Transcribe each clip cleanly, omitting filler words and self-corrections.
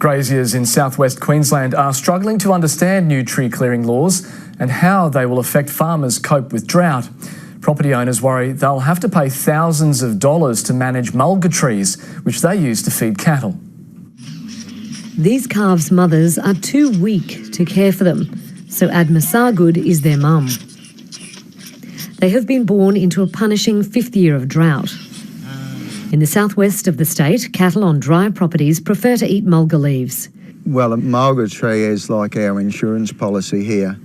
Graziers in southwest Queensland are struggling to understand new tree clearing laws and how they will affect farmers cope with drought. Property owners worry they'll have to pay thousands of dollars to manage mulga trees, which they use to feed cattle. These calves' mothers are too weak to care for them, so Adma Sargood is their mum. They have been born into a punishing fifth year of drought. In the southwest of the state, cattle on dry properties prefer to eat mulga leaves. Well, a mulga tree is like our insurance policy here.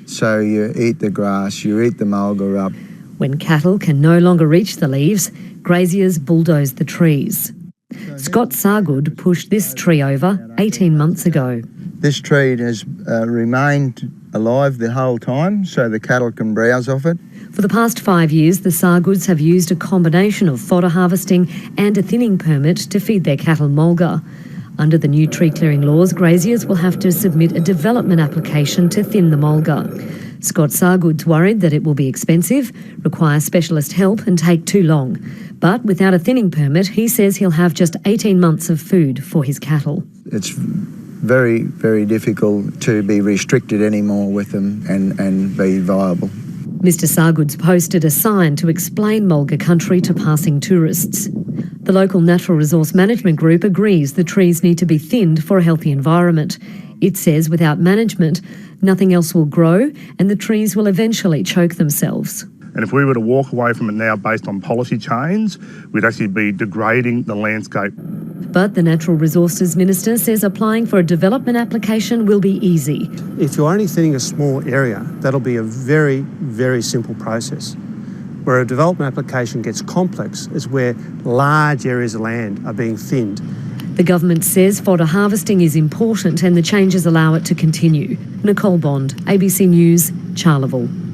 So you eat the grass, you eat the mulga up. When cattle can no longer reach the leaves, graziers bulldoze the trees. Scott Sargood pushed this tree over 18 months ago. This tree has remained alive the whole time, so the cattle can browse off it. For the past 5 years, the Sargoods have used a combination of fodder harvesting and a thinning permit to feed their cattle mulga. Under the new tree clearing laws, graziers will have to submit a development application to thin the mulga. Scott Sargood's worried that it will be expensive, require specialist help and take too long. But without a thinning permit, he says he'll have just 18 months of food for his cattle. It's very, very difficult to be restricted anymore with them and be viable. Mr Sargood's posted a sign to explain mulga country to passing tourists. The local Natural Resource Management Group agrees the trees need to be thinned for a healthy environment. It says without management, nothing else will grow and the trees will eventually choke themselves. And if we were to walk away from it now based on policy change, we'd actually be degrading the landscape. But the Natural Resources Minister says applying for a development application will be easy. If you're only thinning a small area, that'll be a very, very simple process. Where a development application gets complex is where large areas of land are being thinned. The government says fodder harvesting is important and the changes allow it to continue. Nicole, ABC News, Charleville.